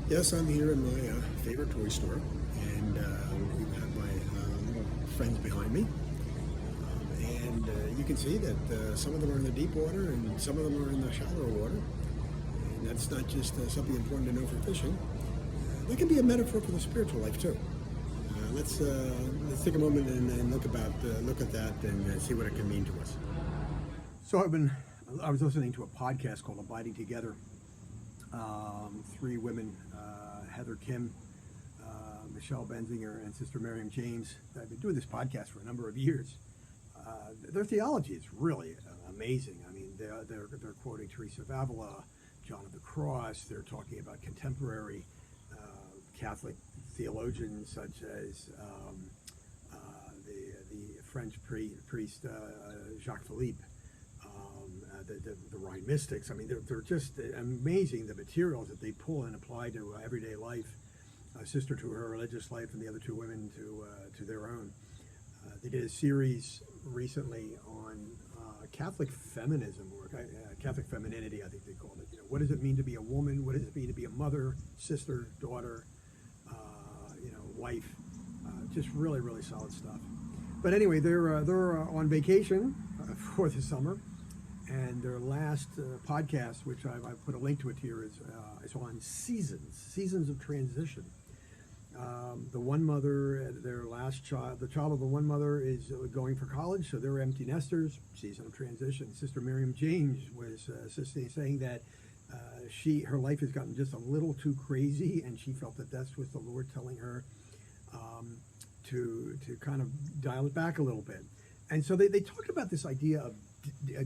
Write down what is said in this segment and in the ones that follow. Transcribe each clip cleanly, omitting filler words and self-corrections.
Yes, I'm here in my favorite toy store, and you have my little friends behind me. And you can see that some of them are in the deep water and some of them are in the shallower water. And that's not just something important to know for fishing. That can be a metaphor for the spiritual life too. Let's take a moment and look at that and see what it can mean to us. So I was listening to a podcast called Abiding Together. Three women, Heather Kim, Michelle Benzinger, and Sister Miriam James. I've been doing this podcast for a number of years. Their theology is really amazing. I mean, they're quoting Teresa of Avila, John of the Cross. They're talking about contemporary Catholic theologians such as the French priest Jacques Philippe. The Rhine mystics. I mean, they're just amazing, the materials that they pull and apply to everyday life. A sister to her religious life, and the other two women to their own. They did a series recently on Catholic feminism, or Catholic femininity, I think they called it. What does it mean to be a woman? What does it mean to be a mother, sister, daughter, wife? Just really, really solid stuff. But anyway, they're on vacation for the summer. And their last podcast, which I put a link to it here, is on seasons of transition. The one mother, their last child, the child of the one mother is going for college, so they're empty nesters, season of transition. Sister Miriam James was saying that her life has gotten just a little too crazy, and she felt that that's what the Lord telling her to kind of dial it back a little bit. And so they talked about this idea of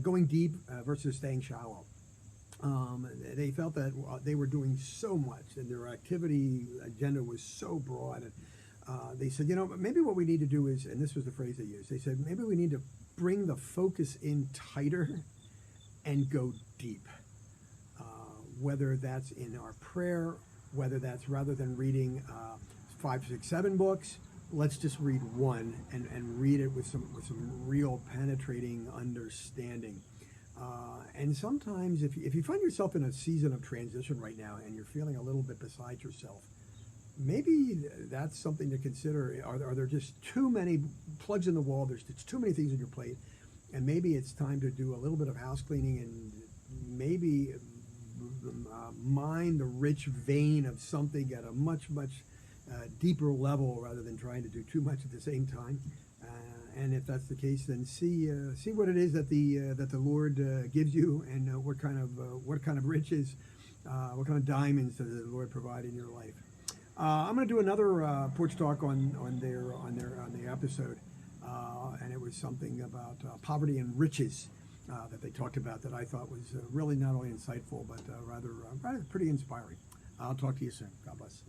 going deep versus staying shallow. They felt that they were doing so much and their activity agenda was so broad. And they said, maybe what we need to do is, and this was the phrase they used, they said, maybe we need to bring the focus in tighter and go deep. Whether that's in our prayer, whether that's rather than reading 5, 6, 7 books, let's just read one and read it with some real penetrating understanding. And sometimes if you find yourself in a season of transition right now and you're feeling a little bit beside yourself, maybe that's something to consider. Are there just too many plugs in the wall? There's just too many things on your plate, and maybe it's time to do a little bit of house cleaning and maybe mine the rich vein of something at a much deeper level rather than trying to do too much at the same time. And if that's the case, then see what it is that the Lord gives you, and what kind of riches, what kind of diamonds does the Lord provide in your life. I'm going to do another porch talk on the episode, and it was something about poverty and riches that they talked about that I thought was really not only insightful but rather pretty inspiring. I'll talk to you soon. God bless.